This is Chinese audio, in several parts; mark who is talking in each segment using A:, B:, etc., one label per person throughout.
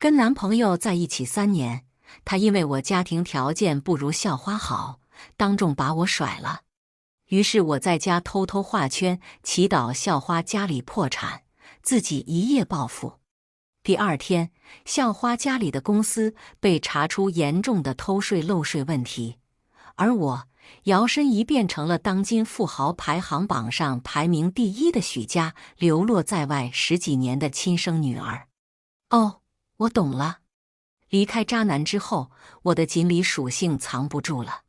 A: 跟男朋友在一起3年，他因为我家庭条件不如校花好，当众把我甩了。于是我在家偷偷画圈，祈祷校花家里破产，自己一夜暴富。第二天，校花家里的公司被查出严重的偷税漏税问题，而我摇身一变成了当今富豪排行榜上排名第1的许家流落在外10几年的亲生女儿。哦，我懂了。离开渣男之后，我的锦鲤属性藏不住了。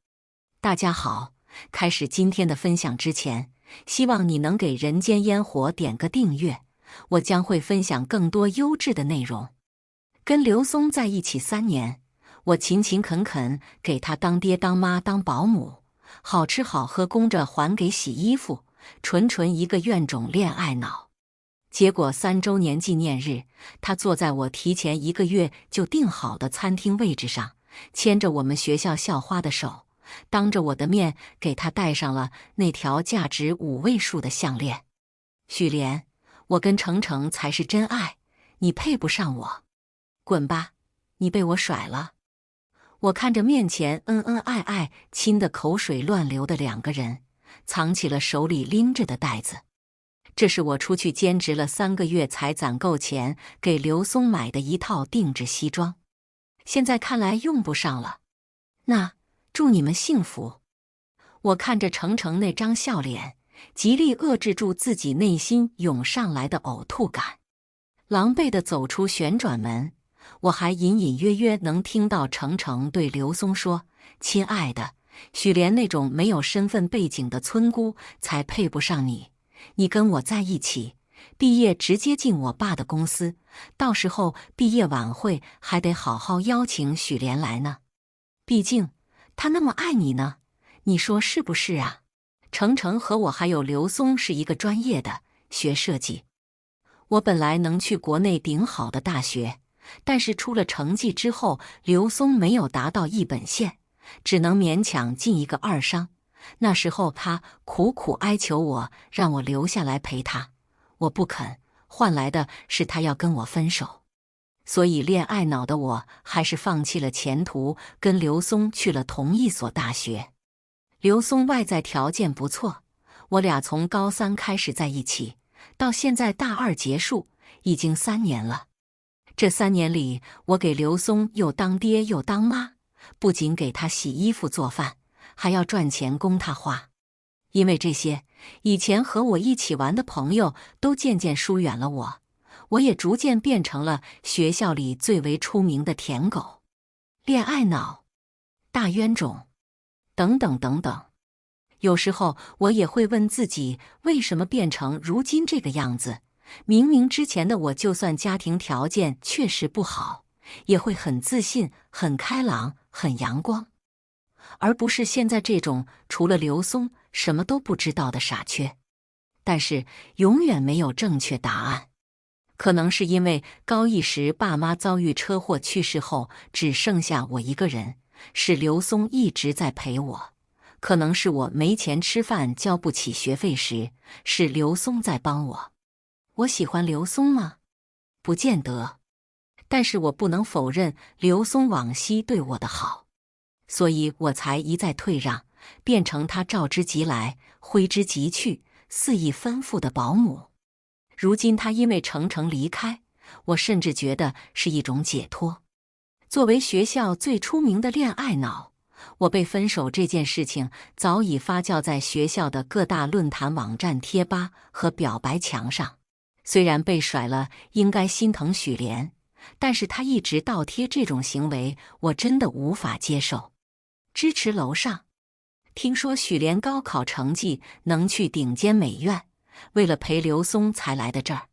A: 大家好，开始今天的分享之前，希望你能给人间烟火点个订阅，我将会分享更多优质的内容。跟刘松在一起3年，我勤勤恳恳给他当爹当妈当保姆，好吃好喝供着还给洗衣服，纯一个怨种恋爱脑。结果3周年纪念日，他坐在我提前1个月就订好的餐厅位置上，牵着我们学校校花的手，当着我的面给他戴上了那条价值5位数的项链。许莲，我跟程程才是真爱，你配不上我。滚吧，你被我甩了。我看着面前恩恩爱爱亲得口水乱流的2个人，藏起了手里拎着的袋子。这是我出去兼职了3个月才攒够钱给刘松买的一套定制西装，现在看来用不上了。那祝你们幸福。我看着程程那张笑脸，极力遏制住自己内心涌上来的呕吐感，狼狈地走出旋转门。我还隐隐约约能听到程程对刘松说：“亲爱的，许莲那种没有身份背景的村姑才配不上你。你跟我在一起，毕业直接进我爸的公司，到时候毕业晚会还得好好邀请许莲来呢。毕竟他那么爱你呢，你说是不是啊？”程程和我还有刘松是一个专业的，学设计。我本来能去国内顶好的大学，但是出了成绩之后，刘松没有达到一本线，只能勉强进一个2商。那时候他苦苦哀求我，让我留下来陪他，我不肯，换来的是他要跟我分手。所以恋爱脑的我还是放弃了前途，跟刘松去了同一所大学。刘松外在条件不错，我俩从高3开始在一起，到现在大2结束，已经3年了。这3年里，我给刘松又当爹又当妈，不仅给他洗衣服做饭，还要赚钱供他花。因为这些，以前和我一起玩的朋友都渐渐疏远了我，我也逐渐变成了学校里最为出名的舔狗、恋爱脑、大冤种等等等等。有时候我也会问自己，为什么变成如今这个样子？明明之前的我就算家庭条件确实不好，也会很自信、很开朗、很阳光，而不是现在这种除了刘松什么都不知道的傻缺。但是永远没有正确答案。可能是因为高1时爸妈遭遇车祸去世后，只剩下我一个人，是刘松一直在陪我。可能是我没钱吃饭交不起学费时，是刘松在帮我。我喜欢刘松吗？不见得。但是我不能否认刘松往昔对我的好，所以我才一再退让，变成他召之即来，挥之即去，肆意吩咐的保姆。如今他因为程程离开，我甚至觉得是一种解脱。作为学校最出名的恋爱脑，我被分手这件事情早已发酵在学校的各大论坛网站贴吧和表白墙上。虽然被甩了应该心疼许莲，但是他一直倒贴这种行为，我真的无法接受。支持楼上。听说许莲高考成绩能去顶尖美院，为了陪刘松才来的这儿。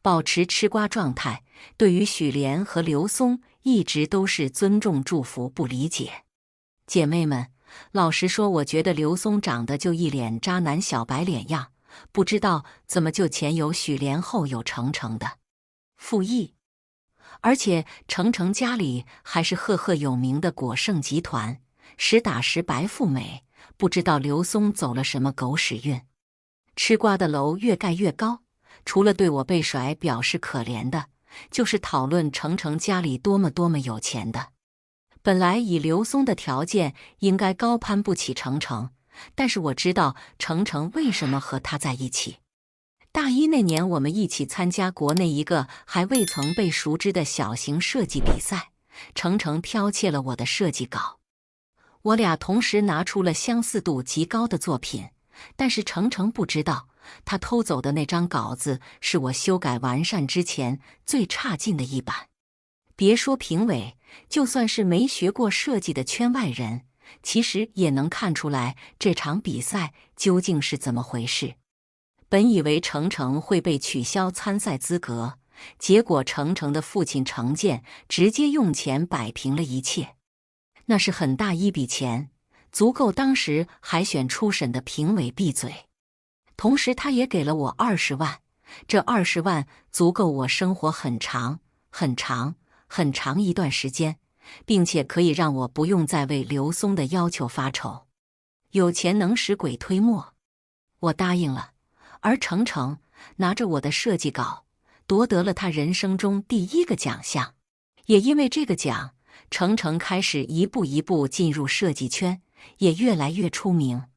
A: 保持吃瓜状态，对于许莲和刘松一直都是尊重、祝福、不理解。姐妹们，老实说，我觉得刘松长得就一脸渣男小白脸样，不知道怎么就前有许莲后有程程的复议。而且程程家里还是赫赫有名的果盛集团，实打实白富美，不知道刘松走了什么狗屎运。吃瓜的楼越盖越高，除了对我被甩表示可怜的，就是讨论程程家里多么有钱的。本来以刘松的条件应该高攀不起程程，但是我知道程程为什么和他在一起。大一那年，我们一起参加国内一个还未曾被熟知的小型设计比赛，程程剽窃了我的设计稿。我俩同时拿出了相似度极高的作品，但是程程不知道，他偷走的那张稿子是我修改完善之前最差劲的一版。别说评委，就算是没学过设计的圈外人，其实也能看出来这场比赛究竟是怎么回事。本以为程程会被取消参赛资格，结果程程的父亲程健直接用钱摆平了一切。那是很大一笔钱，足够当时海选初审的评委闭嘴。同时他也给了我20万，这20万足够我生活很长一段时间，并且可以让我不用再为刘松的要求发愁。有钱能使鬼推磨，我答应了。而程程拿着我的设计稿，夺得了他人生中第1个奖项。也因为这个奖，程程开始一步一步进入设计圈，也越来越出名。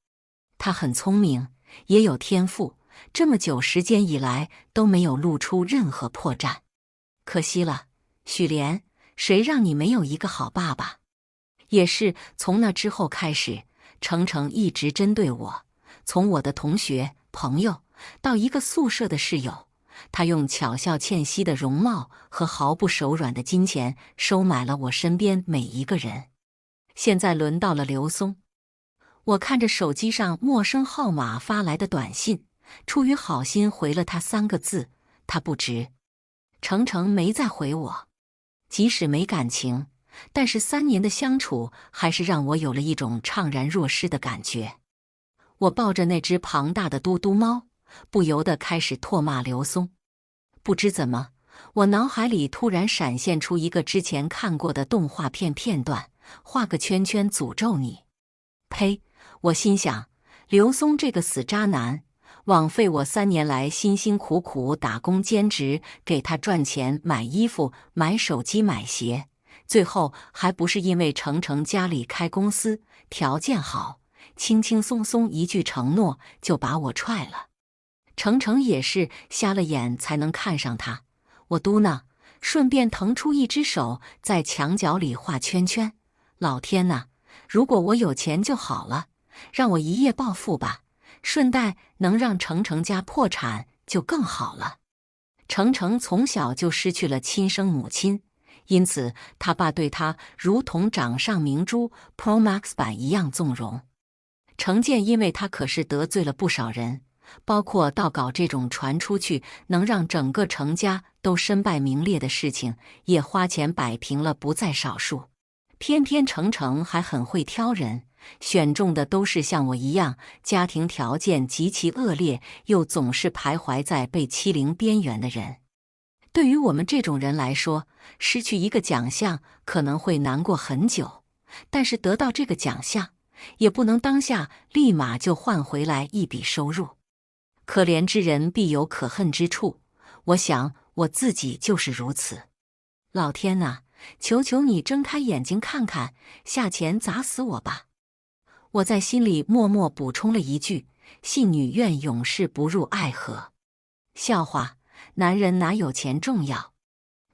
A: 他很聪明，也有天赋，这么久时间以来都没有露出任何破绽。可惜了，许莲，谁让你没有一个好爸爸？也是从那之后开始，程程一直针对我，从我的同学、朋友到一个宿舍的室友，他用巧笑倩兮的容貌和毫不手软的金钱收买了我身边每一个人。现在轮到了刘松，我看着手机上陌生号码发来的短信，出于好心回了他3个字：他不值。程程没再回我。即使没感情，但是3年的相处还是让我有了一种怅然若失的感觉。我抱着那只庞大的嘟嘟猫，不由得开始唾骂刘松。不知怎么，我脑海里突然闪现出一个之前看过的动画片片段，画个圈圈诅咒你。呸！我心想，刘松这个死渣男，枉费我3年来辛辛苦苦打工兼职，给他赚钱买衣服、买手机、买鞋，最后还不是因为程程家里开公司，条件好，轻轻松松一句承诺就把我踹了。程程也是瞎了眼才能看上他，我嘟囔，顺便腾出一只手在墙角里画圈圈。老天哪，如果我有钱就好了，让我一夜暴富吧，顺带能让程程家破产就更好了。程程从小就失去了亲生母亲，因此他爸对他如同掌上明珠 Pro Max 版一样纵容。程健因为他可是得罪了不少人，包括盗稿这种传出去能让整个程家都身败名裂的事情，也花钱摆平了不在少数。偏偏程程还很会挑人，选中的都是像我一样家庭条件极其恶劣，又总是徘徊在被欺凌边缘的人。对于我们这种人来说，失去一个奖项可能会难过很久，但是得到这个奖项，也不能当下立马就换回来一笔收入。可怜之人必有可恨之处，我想我自己就是如此。老天哪，求求你睁开眼睛看看，下钱砸死我吧！我在心里默默补充了一句：信女愿永世不入爱河。笑话，男人哪有钱重要？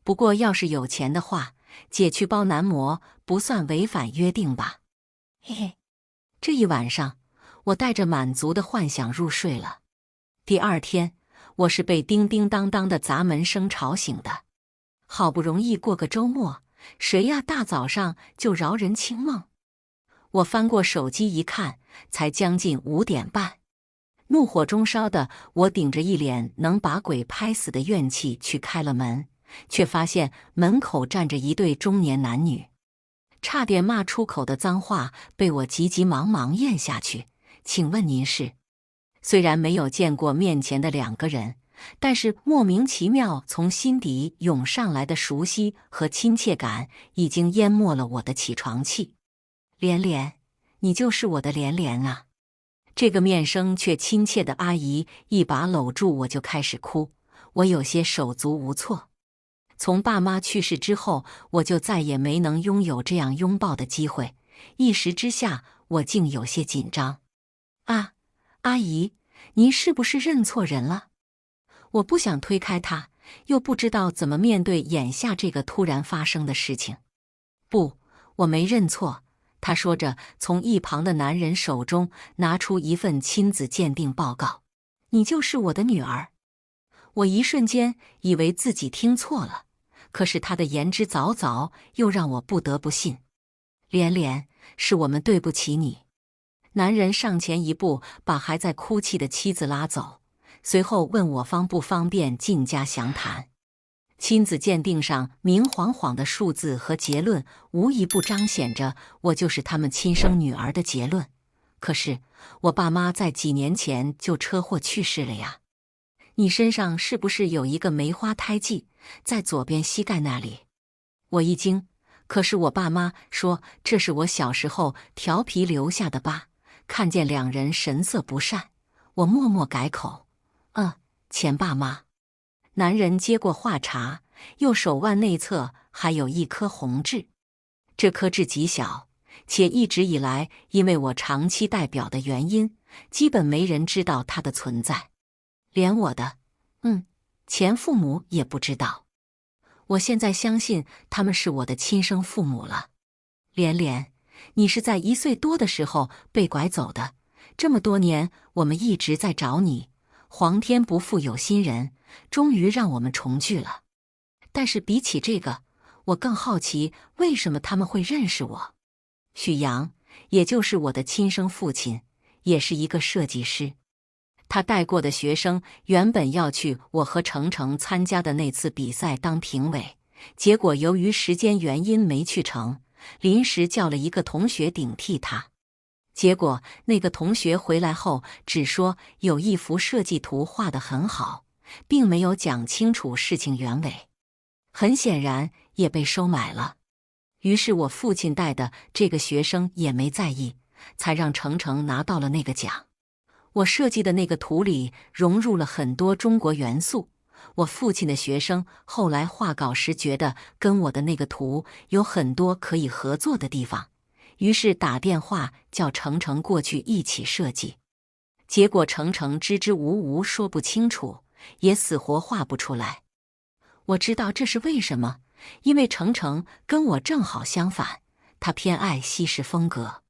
A: 不过要是有钱的话，姐去包男模不算违反约定吧？嘿嘿。这一晚上，我带着满足的幻想入睡了。第2天，我是被叮叮当当的砸门声吵醒的。好不容易过个周末，谁呀大早上就扰人清梦？我翻过手机一看，才将近5点半。怒火中烧的我顶着一脸能把鬼拍死的怨气去开了门，却发现门口站着一对中年男女。差点骂出口的脏话被我急急忙忙咽下去。请问您是？虽然没有见过面前的2个人，但是莫名其妙从心底涌上来的熟悉和亲切感已经淹没了我的起床气。连连，你就是我的连连啊！这个面生却亲切的阿姨一把搂住我就开始哭，我有些手足无措。从爸妈去世之后，我就再也没能拥有这样拥抱的机会。一时之下，我竟有些紧张。啊，阿姨，您是不是认错人了？我不想推开他，又不知道怎么面对眼下这个突然发生的事情。不，我没认错。他说着，从一旁的男人手中拿出一份亲子鉴定报告。你就是我的女儿。我一瞬间以为自己听错了，可是他的言之凿凿又让我不得不信。连连，是我们对不起你。男人上前一步，把还在哭泣的妻子拉走，随后问我方不方便进家详谈。亲子鉴定上明晃晃的数字和结论，无一不彰显着我就是他们亲生女儿的结论。可是我爸妈在几年前就车祸去世了呀。你身上是不是有一个梅花胎记，在左边膝盖那里？我一惊，可是我爸妈说这是我小时候调皮留下的疤。看见两人神色不善，我默默改口：钱爸妈。男人接过话茬，右手腕内侧还有一颗红痣，这颗痣极小，且一直以来因为我长期代表的原因，基本没人知道它的存在，连我的前父母也不知道。我现在相信他们是我的亲生父母了。连连，你是在1岁多的时候被拐走的，这么多年我们一直在找你，皇天不负有心人，终于让我们重聚了。但是比起这个，我更好奇为什么他们会认识我。许阳，也就是我的亲生父亲，也是一个设计师。他带过的学生原本要去我和程程参加的那次比赛当评委，结果由于时间原因没去成，临时叫了一个同学顶替他。结果那个同学回来后只说有一幅设计图画得很好，并没有讲清楚事情原委，很显然也被收买了。于是我父亲带的这个学生也没在意，才让程程拿到了那个奖。我设计的那个图里融入了很多中国元素，我父亲的学生后来画稿时觉得跟我的那个图有很多可以合作的地方，于是打电话叫程程过去一起设计。结果程程支支吾吾说不清楚，也死活画不出来。我知道这是为什么，因为程程跟我正好相反，他偏爱西式风格。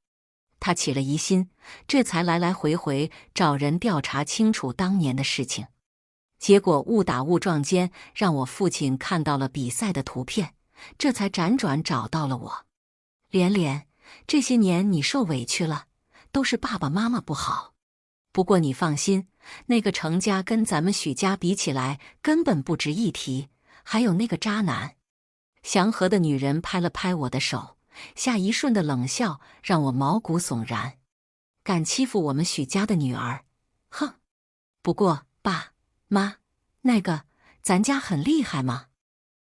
A: 他起了疑心，这才来来回回找人调查清楚当年的事情。结果误打误撞间，让我父亲看到了比赛的图片，这才辗转找到了我。连连，这些年你受委屈了，都是爸爸妈妈不好。不过你放心，那个程家跟咱们许家比起来根本不值一提，还有那个渣男。祥和的女人拍了拍我的手，下一瞬的冷笑让我毛骨悚然。敢欺负我们许家的女儿，哼！不过爸妈，那个咱家很厉害吗？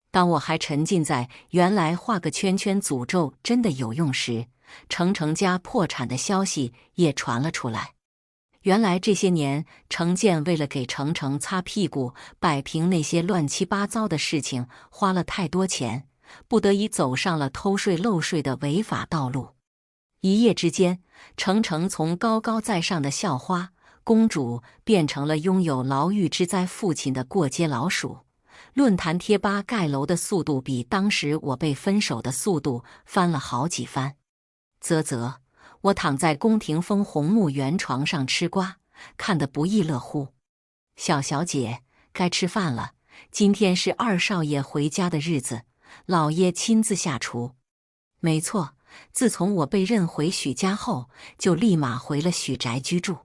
A: 当我还沉浸在原来画个圈圈诅咒真的有用时，程程家破产的消息也传了出来。原来这些年，程健为了给程程擦屁股，摆平那些乱七八糟的事情，花了太多钱，不得已走上了偷税漏税的违法道路。一夜之间，程程从高高在上的校花公主变成了拥有牢狱之灾父亲的过街老鼠。论坛贴吧盖楼的速度比当时我被分手的速度翻了好几番。啧啧，我躺在宫廷风红木圆床上吃瓜，看得不亦乐乎。小小姐，该吃饭了，今天是二少爷回家的日子，老爷亲自下厨。没错，自从我被认回许家后，就立马回了许宅居住。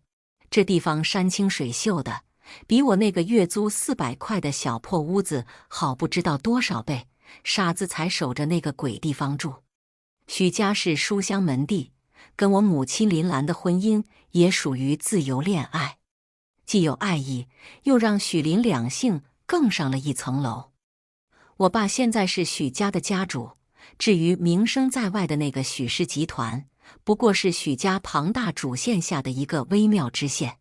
A: 这地方山清水秀的，比我那个月租400块的小破屋子好不知道多少倍，傻子才守着那个鬼地方住。许家是书香门第，跟我母亲林兰的婚姻也属于自由恋爱，既有爱意，又让许林两姓更上了一层楼。我爸现在是许家的家主，至于名声在外的那个许氏集团，不过是许家庞大主线下的一个微妙支线，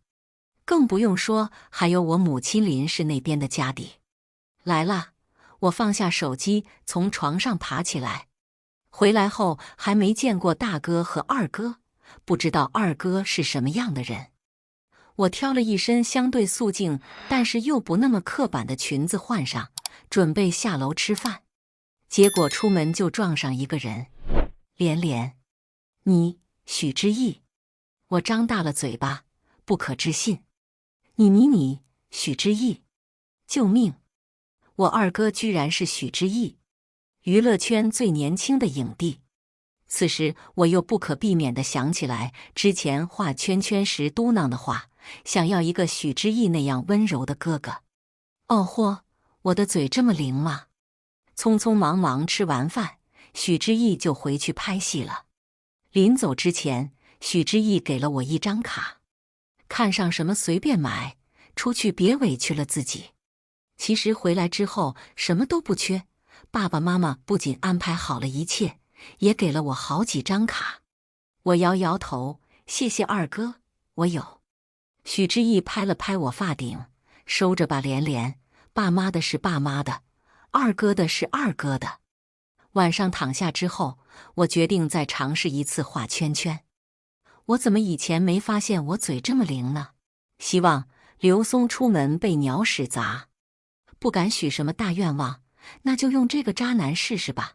A: 更不用说还有我母亲林氏那边的家底。来啦，我放下手机，从床上爬起来。回来后还没见过大哥和二哥，不知道二哥是什么样的人。我挑了一身相对素净，但是又不那么刻板的裙子换上，准备下楼吃饭。结果出门就撞上一个人，连连，你，许知意。我张大了嘴巴，不可置信。你，许知意，救命！我二哥居然是许知意，娱乐圈最年轻的影帝。此时我又不可避免地想起来之前画圈圈时嘟囔的话，想要一个许知意那样温柔的哥哥。哦嚯，我的嘴这么灵吗？匆匆忙忙吃完饭，许知意就回去拍戏了。临走之前，许知意给了我一张卡，看上什么随便买，出去别委屈了自己。其实回来之后什么都不缺，爸爸妈妈不仅安排好了一切，也给了我好几张卡。我摇摇头，谢谢二哥，我有。许知意拍了拍我发顶，收着吧连连，爸妈的是爸妈的，二哥的是二哥的。晚上躺下之后，我决定再尝试一次画圈圈。我怎么以前没发现我嘴这么灵呢？希望刘松出门被鸟屎砸。不敢许什么大愿望，那就用这个渣男试试吧。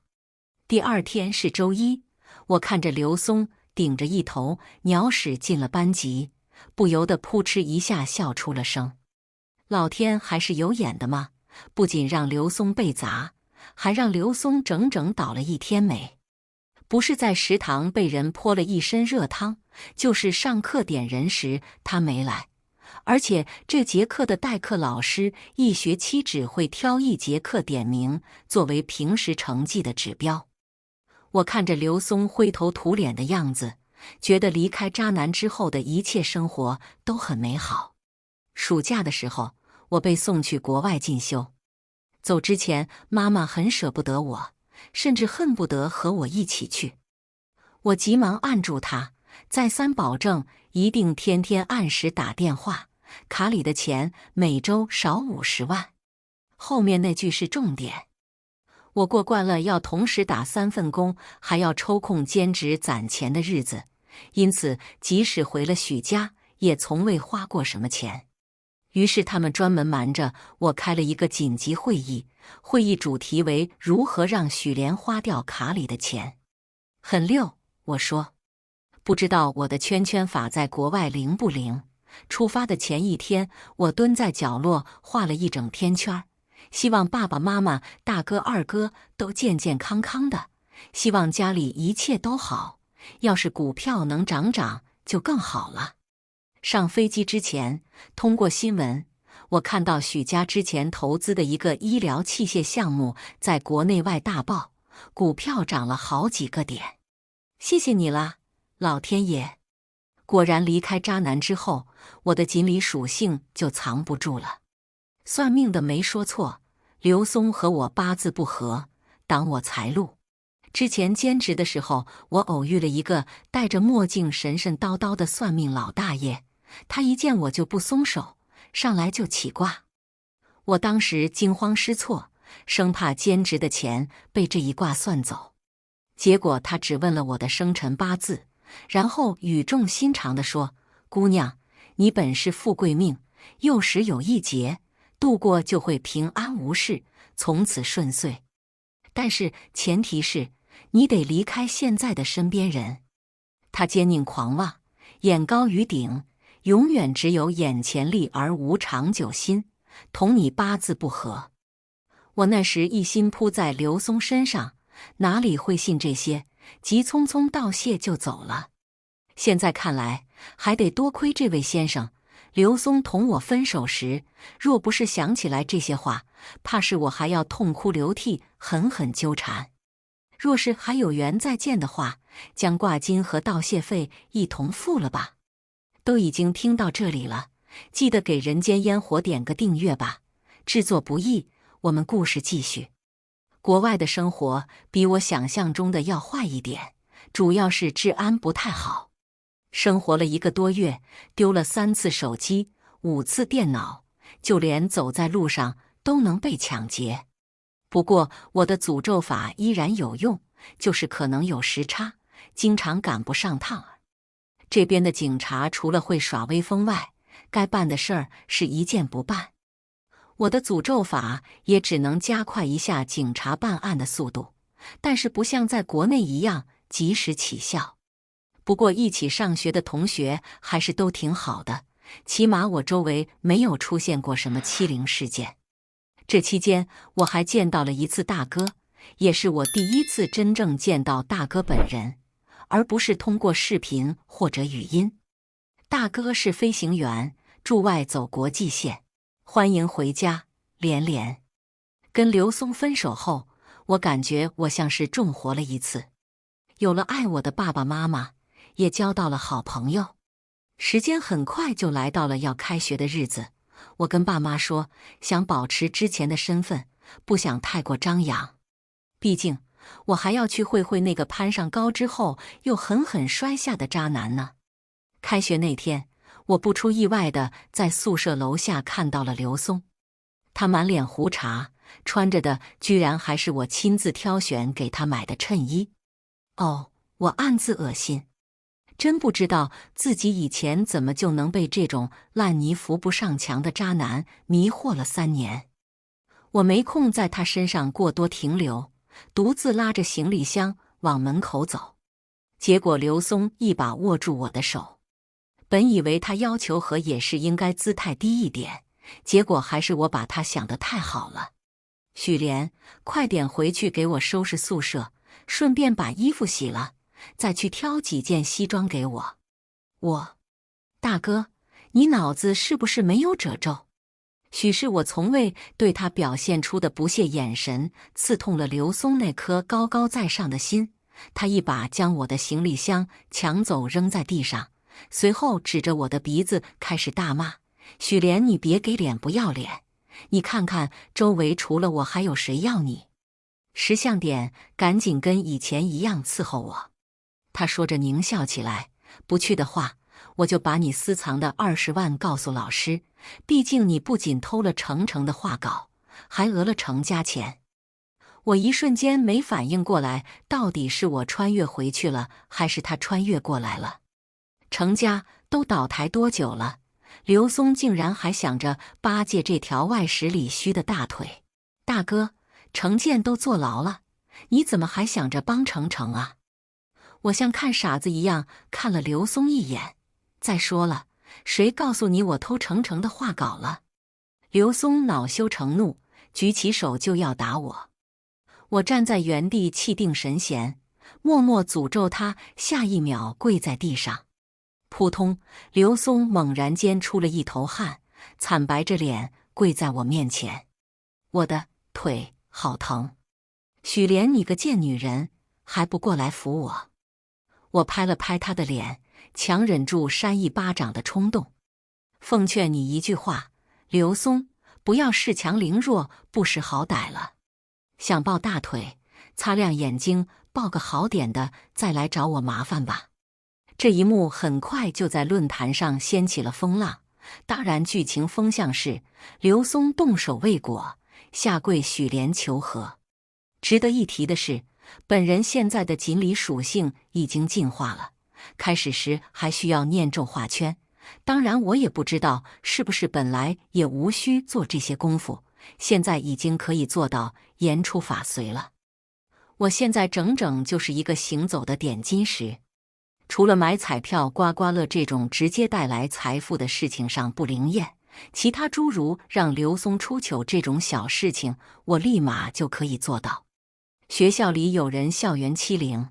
A: 第二天是周一，我看着刘松顶着一头鸟屎进了班级，不由得扑哧一下笑出了声。老天还是有眼的嘛，不仅让刘松被砸，还让刘松整整倒了一天霉。不是在食堂被人泼了一身热汤，就是上课点人时他没来。而且这节课的代课老师一学期只会挑一节课点名，作为平时成绩的指标。我看着刘松灰头土脸的样子，觉得离开渣男之后的一切生活都很美好。暑假的时候，我被送去国外进修。走之前，妈妈很舍不得我，甚至恨不得和我一起去。我急忙按住她，再三保证一定天天按时打电话，卡里的钱每周少50万。后面那句是重点。我过惯了要同时打3份工，还要抽空兼职攒钱的日子，因此即使回了许家，也从未花过什么钱。于是他们专门瞒着我开了一个紧急会议，会议主题为如何让许莲花掉卡里的钱。很溜，我说。不知道我的圈圈法在国外灵不灵？出发的前一天，我蹲在角落画了一整天圈，希望爸爸妈妈、大哥、二哥都健健康康的，希望家里一切都好。要是股票能涨就更好了。上飞机之前，通过新闻，我看到许家之前投资的一个医疗器械项目在国内外大爆，股票涨了好几个点。谢谢你了，老天爷！果然离开渣男之后，我的锦鲤属性就藏不住了。算命的没说错，刘松和我八字不合，挡我财路。之前兼职的时候，我偶遇了一个戴着墨镜神神叨叨的算命老大爷，他一见我就不松手，上来就起卦。我当时惊慌失措，生怕兼职的钱被这一卦算走。结果他只问了我的生辰八字，然后语重心长地说：“姑娘，你本是富贵命，幼时有一劫，度过就会平安无事，从此顺遂。但是前提是你得离开现在的身边人。”他坚定狂妄，眼高于顶，永远只有眼前利而无长久心，同你八字不合。我那时一心扑在刘松身上，哪里会信这些，急匆匆道谢就走了。现在看来，还得多亏这位先生。刘松同我分手时，若不是想起来这些话，怕是我还要痛哭流涕，狠狠纠缠。若是还有缘再见的话，将挂金和道谢费一同付了吧。都已经听到这里了，记得给人间烟火点个订阅吧。制作不易，我们故事继续。国外的生活比我想象中的要坏一点，主要是治安不太好。生活了1个多月，丢了3次手机，5次电脑，就连走在路上都能被抢劫。不过我的诅咒法依然有用，就是可能有时差，经常赶不上趟儿。这边的警察除了会耍威风外，该办的事儿是一件不办。我的诅咒法也只能加快一下警察办案的速度，但是不像在国内一样及时起效。不过一起上学的同学还是都挺好的，起码我周围没有出现过什么欺凌事件。这期间我还见到了一次大哥，也是我第一次真正见到大哥本人，而不是通过视频或者语音。大哥是飞行员，驻外走国际线，欢迎回家，连连。跟刘松分手后，我感觉我像是重活了一次，有了爱我的爸爸妈妈，也交到了好朋友。时间很快就来到了要开学的日子，我跟爸妈说，想保持之前的身份，不想太过张扬。毕竟我还要去会会那个攀上高之后又狠狠摔下的渣男呢。开学那天，我不出意外的在宿舍楼下看到了刘松，他满脸胡茬，穿着的居然还是我亲自挑选给他买的衬衣。哦，我暗自恶心，真不知道自己以前怎么就能被这种烂泥扶不上墙的渣男迷惑了3年。我没空在他身上过多停留，独自拉着行李箱往门口走。结果刘松一把握住我的手，本以为他要求和也是应该姿态低一点，结果还是我把他想得太好了。许莲，快点回去给我收拾宿舍，顺便把衣服洗了，再去挑几件西装给我。大哥，你脑子是不是没有褶皱？许是我从未对他表现出的不屑眼神刺痛了刘松那颗高高在上的心，他一把将我的行李箱抢走扔在地上，随后指着我的鼻子开始大骂：许莲，你别给脸不要脸，你看看周围除了我还有谁要你？识相点，赶紧跟以前一样伺候我。他说着狞笑起来，不去的话，我就把你私藏的20万告诉老师，毕竟你不仅偷了程程的画稿，还讹了程家钱。我一瞬间没反应过来，到底是我穿越回去了，还是他穿越过来了。程家都倒台多久了？刘松竟然还想着巴结这条外实里虚的大腿。大哥，程健都坐牢了，你怎么还想着帮程程啊？我像看傻子一样看了刘松一眼。再说了，谁告诉你我偷程程的画稿了？刘松恼羞成怒，举起手就要打我。我站在原地气定神闲，默默诅咒他，下一秒跪在地上。扑通，刘松猛然间出了一头汗，惨白着脸跪在我面前。我的腿好疼！许莲，你个贱女人，还不过来扶我！我拍了拍他的脸，强忍住扇一巴掌的冲动。奉劝你一句话，刘松，不要恃强凌弱、不识好歹了。想抱大腿，擦亮眼睛，抱个好点的，再来找我麻烦吧。这一幕很快就在论坛上掀起了风浪，当然剧情风向是刘松动手未果，下跪许莲求和。值得一提的是，本人现在的锦鲤属性已经进化了，开始时还需要念咒画圈，当然我也不知道是不是本来也无需做这些功夫，现在已经可以做到言出法随了。我现在整整就是一个行走的点金石，除了买彩票刮刮乐这种直接带来财富的事情上不灵验，其他诸如让刘松出糗这种小事情，我立马就可以做到。学校里有人校园欺凌，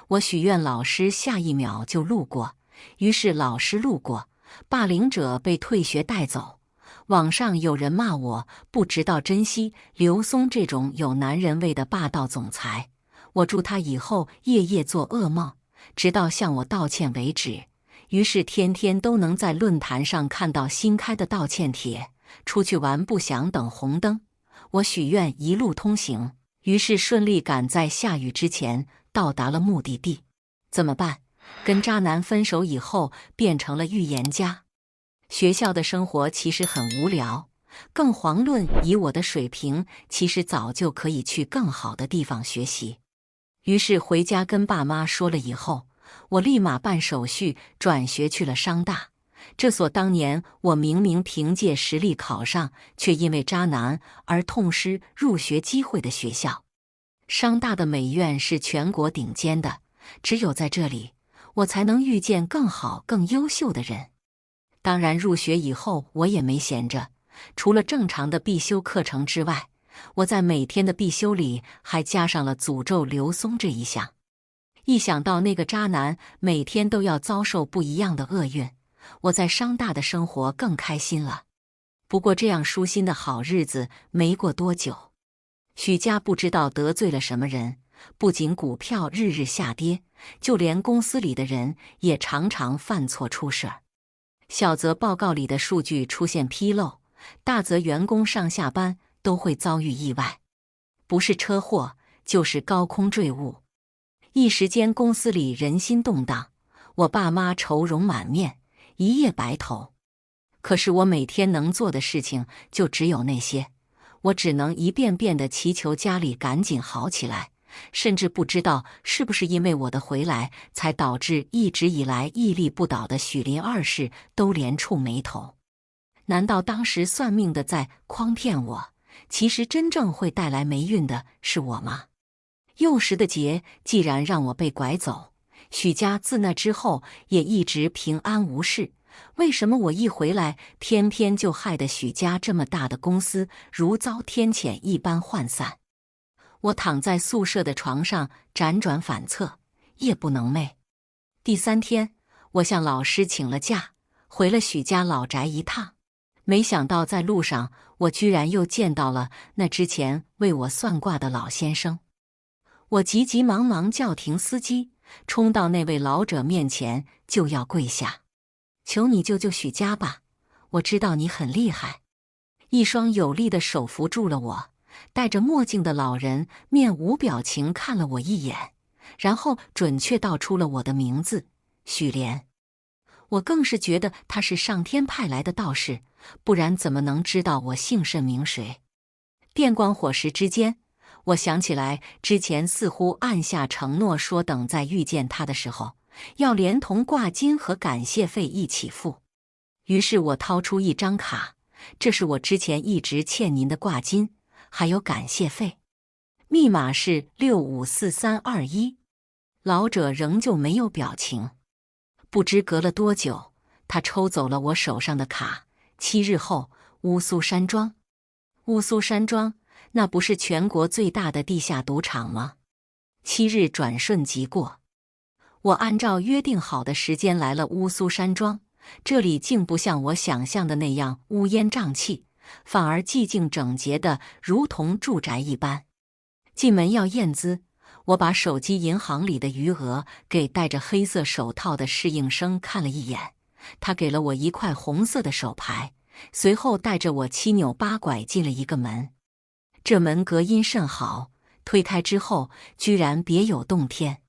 A: 我许愿老师下一秒就路过，于是老师路过，霸凌者被退学带走。网上有人骂我不知道珍惜刘松这种有男人味的霸道总裁，我祝他以后夜夜做噩梦，直到向我道歉为止。于是天天都能在论坛上看到新开的道歉帖。出去玩不想等红灯，我许愿一路通行，于是顺利赶在下雨之前到达了目的地。怎么办？跟渣男分手以后变成了预言家。学校的生活其实很无聊，更遑论以我的水平，其实早就可以去更好的地方学习。于是回家跟爸妈说了以后，我立马办手续转学去了商大，这所当年我明明凭借实力考上，却因为渣男而痛失入学机会的学校。商大的美院是全国顶尖的，只有在这里，我才能遇见更好、更优秀的人。当然，入学以后我也没闲着，除了正常的必修课程之外，我在每天的必修里还加上了诅咒刘松这一项。一想到那个渣男每天都要遭受不一样的厄运，我在商大的生活更开心了。不过这样舒心的好日子没过多久，许家不知道得罪了什么人，不仅股票日日下跌，就连公司里的人也常常犯错出事儿。小则报告里的数据出现纰漏，大则员工上下班都会遭遇意外，不是车祸就是高空坠物。一时间公司里人心动荡，我爸妈愁容满面，一夜白头。可是我每天能做的事情就只有那些，我只能一遍遍地祈求家里赶紧好起来，甚至不知道是不是因为我的回来，才导致一直以来屹立不倒的许林二世都连触眉头。难道当时算命的在诓骗我，其实真正会带来霉运的是我吗？幼时的劫既然让我被拐走，许家自那之后也一直平安无事，为什么我一回来，偏偏就害得许家这么大的公司如遭天谴一般涣散？我躺在宿舍的床上辗转反侧，夜不能寐。第3天，我向老师请了假，回了许家老宅一趟。没想到在路上，我居然又见到了那之前为我算卦的老先生。我急急忙忙叫停司机，冲到那位老者面前就要跪下，求你救救许家吧，我知道你很厉害。一双有力的手扶住了我，戴着墨镜的老人面无表情看了我一眼，然后准确道出了我的名字，许莲。我更是觉得他是上天派来的道士，不然怎么能知道我姓甚名谁？电光火石之间，我想起来之前似乎暗下承诺说，等再遇见他的时候，要连同挂金和感谢费一起付。于是我掏出一张卡，这是我之前一直欠您的挂金，还有感谢费，密码是654321。老者仍旧没有表情。不知隔了多久，他抽走了我手上的卡。7日后，乌苏山庄。乌苏山庄，那不是全国最大的地下赌场吗？7日转瞬即过，我按照约定好的时间来了乌苏山庄。这里竟不像我想象的那样乌烟瘴气，反而寂静整洁的如同住宅一般。进门要验资，我把手机银行里的余额给戴着黑色手套的侍应生看了一眼，他给了我一块红色的手牌，随后带着我7扭8拐进了一个门。这门隔音甚好，推开之后居然别有洞天。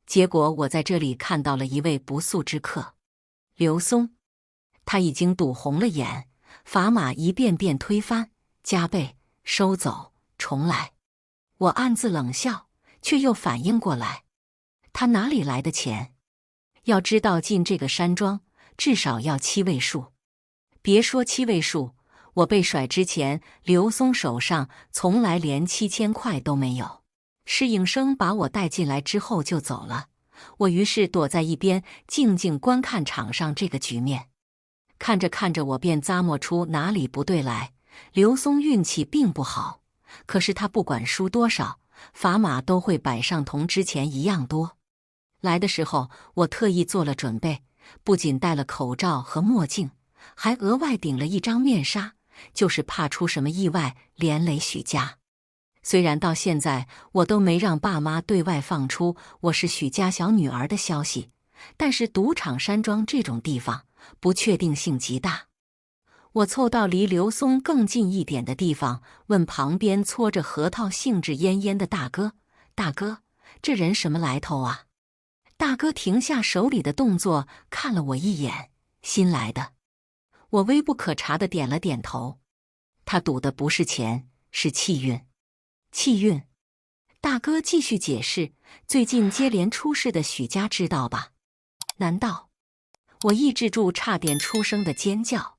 A: 结果我在这里看到了一位不速之客，刘松。他已经赌红了眼，砝码一遍遍推翻，加倍，收走，重来。我暗自冷笑，却又反应过来，他哪里来的钱？要知道进这个山庄至少要7位数。别说7位数，我被甩之前，刘松手上从来连7000块都没有。侍应生把我带进来之后就走了，我于是躲在一边静静观看场上这个局面。看着看着，我便咂摸出哪里不对来。刘松运气并不好，可是他不管输多少，砝码都会摆上同之前一样多。来的时候，我特意做了准备，不仅戴了口罩和墨镜，还额外顶了一张面纱，就是怕出什么意外连累许家。虽然到现在我都没让爸妈对外放出我是许家小女儿的消息，但是赌场山庄这种地方不确定性极大。我凑到离刘松更近一点的地方，问旁边搓着核桃兴致奄奄的大哥：“大哥，这人什么来头啊？”大哥停下手里的动作，看了我一眼：“新来的。”我微不可察地点了点头。他赌的不是钱，是气运。气运。大哥继续解释，最近接连出事的许家知道吧？难道？我抑制住差点出声的尖叫。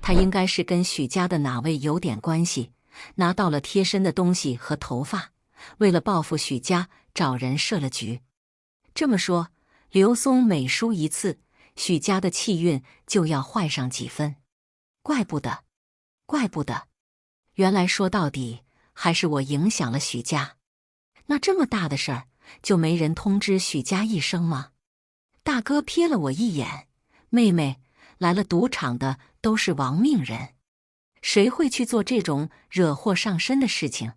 A: 他应该是跟许家的哪位有点关系，拿到了贴身的东西和头发，为了报复许家，找人设了局。这么说，刘松每输一次，许家的气运就要坏上几分。怪不得，怪不得，原来说到底还是我影响了许家。那这么大的事儿，就没人通知许家一声吗？大哥瞥了我一眼，妹妹，来了赌场的都是亡命人，谁会去做这种惹祸上身的事情？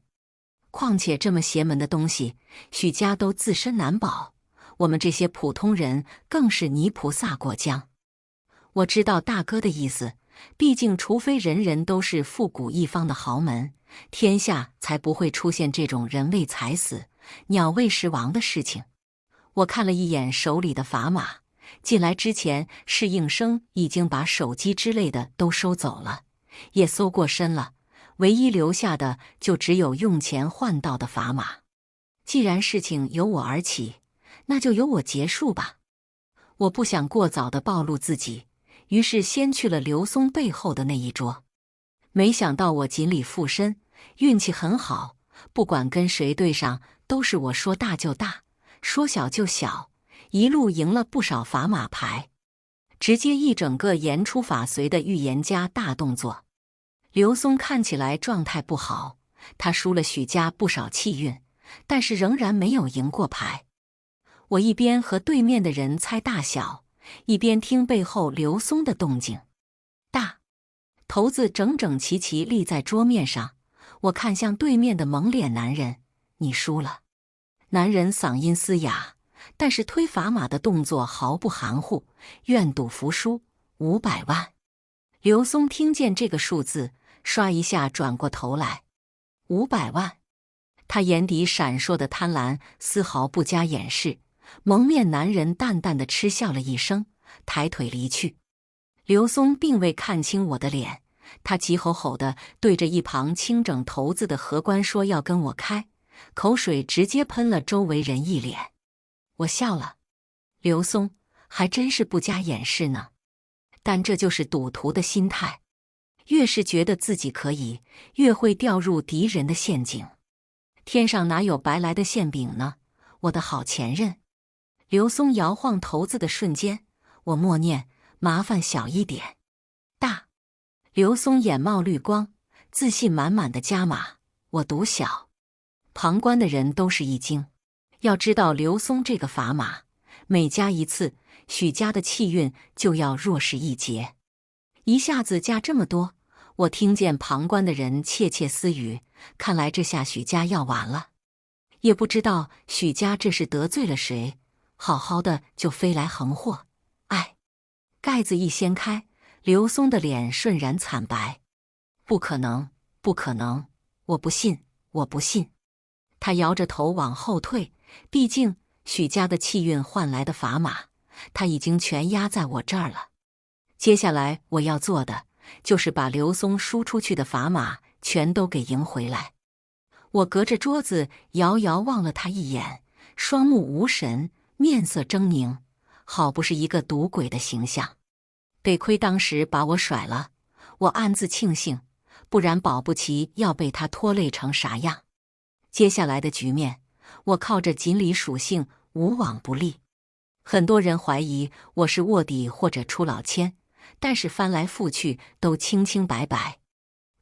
A: 况且这么邪门的东西，许家都自身难保，我们这些普通人更是泥菩萨过江。我知道大哥的意思，毕竟除非人人都是复古一方的豪门，天下才不会出现这种人为财死，鸟为食亡的事情。我看了一眼手里的砝码，进来之前侍应生已经把手机之类的都收走了，也搜过身了，唯一留下的就只有用钱换到的砝码。既然事情由我而起，那就由我结束吧。我不想过早地暴露自己，于是先去了刘松背后的那一桌。没想到我锦鲤附身，运气很好，不管跟谁对上，都是我说大就大，说小就小，一路赢了不少砝码牌，直接一整个言出法随的预言家大动作。刘松看起来状态不好，他输了许家不少气运，但是仍然没有赢过牌。我一边和对面的人猜大小，一边听背后刘松的动静。大骰子整整齐齐立在桌面上，我看向对面的蒙脸男人，你输了。男人嗓音嘶哑，但是推砝码的动作毫不含糊，愿赌服输，500万。刘松听见这个数字，唰一下转过头来，500万。他眼底闪烁的贪婪丝毫不加掩饰。蒙面男人淡淡的嗤笑了一声，抬腿离去。刘松并未看清我的脸，他急吼吼地对着一旁清整骰子的荷官说要跟我开，口水直接喷了周围人一脸。我笑了，刘松还真是不加掩饰呢。但这就是赌徒的心态，越是觉得自己可以，越会掉入敌人的陷阱。天上哪有白来的馅饼呢？我的好前任。刘松摇晃骰子的瞬间，我默念，麻烦小一点。大。刘松眼冒绿光，自信满满的加码，我赌小。旁观的人都是一惊，要知道刘松这个砝码，每加一次，许家的气运就要弱势一截。一下子加这么多，我听见旁观的人窃窃私语，看来这下许家要完了。也不知道许家这是得罪了谁，好好的就飞来横祸。哎，盖子一掀开，刘松的脸瞬然惨白。不可能，不可能，我不信，我不信。他摇着头往后退，毕竟许家的气运换来的砝码，他已经全压在我这儿了。接下来我要做的，就是把刘松输出去的砝码全都给赢回来。我隔着桌子遥遥望了他一眼，双目无神，面色狰狞，好不是一个赌鬼的形象。得亏当时把我甩了，我暗自庆幸，不然保不齐要被他拖累成啥样。接下来的局面，我靠着锦鲤属性无往不利。很多人怀疑我是卧底或者出老千，但是翻来覆去都清清白白。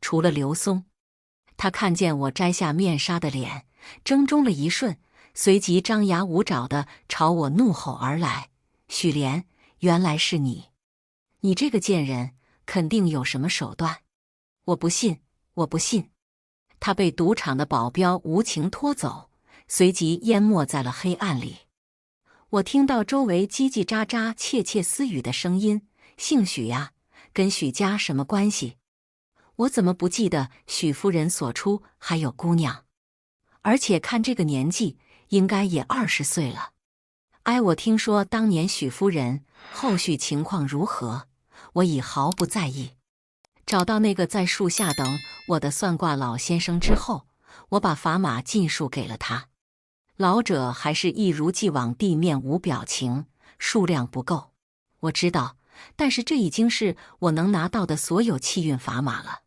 A: 除了刘松，他看见我摘下面纱的脸，怔中了一瞬，随即张牙舞爪地朝我怒吼而来：“许莲，原来是你！你这个贱人，肯定有什么手段！”我不信，我不信！他被赌场的保镖无情拖走，随即淹没在了黑暗里。我听到周围叽叽喳喳、窃窃私语的声音，姓许呀，跟许家什么关系？我怎么不记得许夫人所出还有姑娘？而且看这个年纪，应该也20岁了。哎，我听说当年许夫人后续情况如何，我已毫不在意。找到那个在树下等我的算卦老先生之后，我把砝码尽数给了他。老者还是一如既往地面无表情，数量不够，我知道，但是这已经是我能拿到的所有气运砝码了。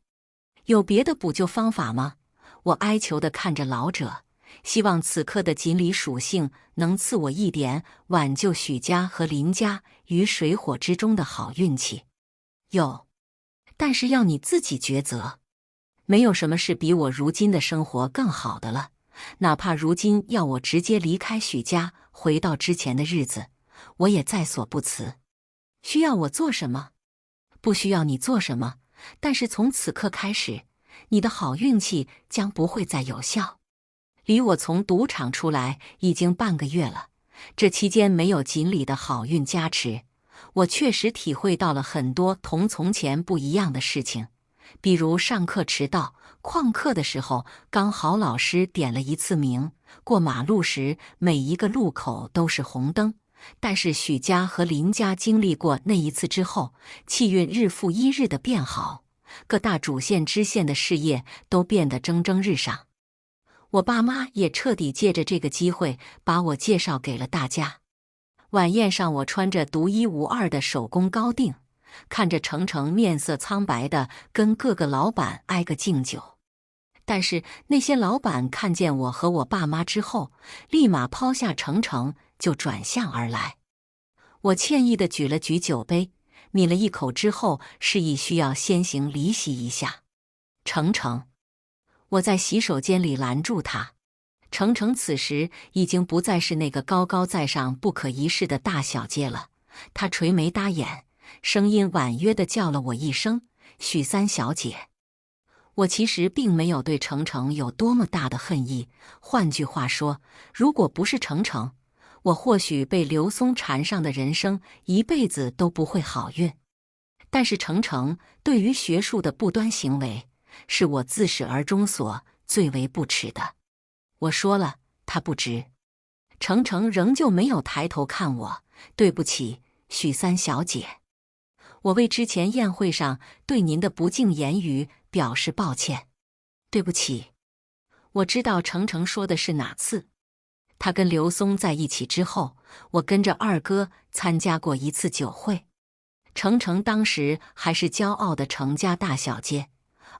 A: 有别的补救方法吗？我哀求地看着老者，希望此刻的锦鲤属性能赐我一点挽救许家和林家于水火之中的好运气。有，但是要你自己抉择。没有什么是比我如今的生活更好的了，哪怕如今要我直接离开许家，回到之前的日子，我也在所不辞。需要我做什么？不需要你做什么，但是从此刻开始，你的好运气将不会再有效。离我从赌场出来已经半个月了，这期间没有锦鲤的好运加持，我确实体会到了很多同从前不一样的事情，比如上课迟到，旷课的时候刚好老师点了一次名，过马路时每一个路口都是红灯。但是许家和林家经历过那一次之后，气运日复一日的变好，各大主线支线的事业都变得蒸蒸日上。我爸妈也彻底借着这个机会把我介绍给了大家。晚宴上，我穿着独一无二的手工高定，看着程程面色苍白的跟各个老板挨个敬酒。但是那些老板看见我和我爸妈之后，立马抛下程程就转向而来。我歉意地举了举酒杯，抿了一口之后，示意需要先行离席一下。程程，我在洗手间里拦住他。程程此时已经不再是那个高高在上、不可一世的大小姐了，他垂眉搭眼，声音婉约地叫了我一声“许三小姐”。我其实并没有对程程有多么大的恨意，换句话说，如果不是程程，我或许被刘松缠上的人生一辈子都不会好运。但是程程对于学术的不端行为，是我自始而终所最为不耻的。我说了，他不值。程程仍旧没有抬头看我。对不起，许三小姐，我为之前宴会上对您的不敬言语表示抱歉。对不起。我知道程程说的是哪次。他跟刘松在一起之后，我跟着二哥参加过一次酒会。程程当时还是骄傲的程家大小姐，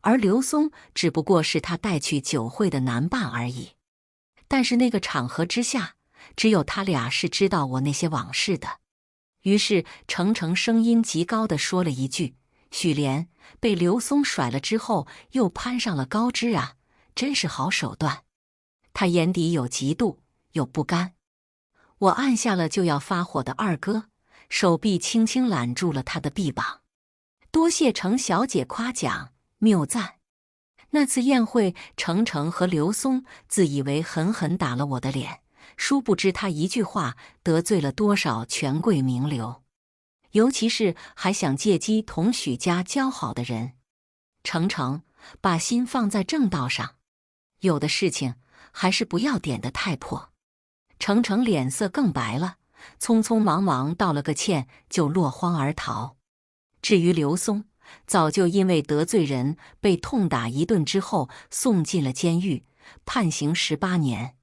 A: 而刘松只不过是他带去酒会的男伴而已。但是那个场合之下，只有他俩是知道我那些往事的。于是程程声音极高地说了一句：“许莲被刘松甩了之后，又攀上了高枝啊，真是好手段。”他眼底有嫉妒，有不甘。我按下了就要发火的二哥，手臂轻轻揽住了他的臂膀。多谢程小姐夸奖，谬赞。那次宴会，程程和刘松自以为狠狠打了我的脸，殊不知他一句话得罪了多少权贵名流，尤其是还想借机同许家交好的人。程程，把心放在正道上，有的事情还是不要点得太破。程程脸色更白了，匆匆忙忙道了个歉，就落荒而逃。至于刘松，早就因为得罪人被痛打一顿之后送进了监狱，判刑18年。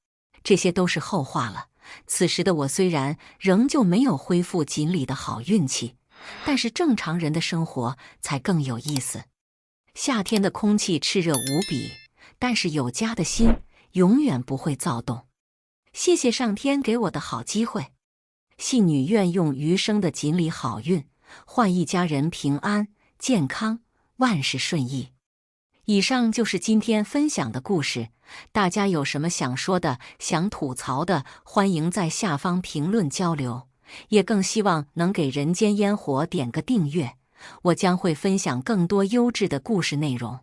A: 这些都是后话了。此时的我虽然仍旧没有恢复锦鲤的好运气，但是正常人的生活才更有意思。夏天的空气炽热无比，但是有家的心永远不会躁动。谢谢上天给我的好机会，信女愿用余生的锦鲤好运，换一家人平安健康，万事顺意。以上就是今天分享的故事，大家有什么想说的、想吐槽的，欢迎在下方评论交流，也更希望能给人间烟火点个订阅，我将会分享更多优质的故事内容。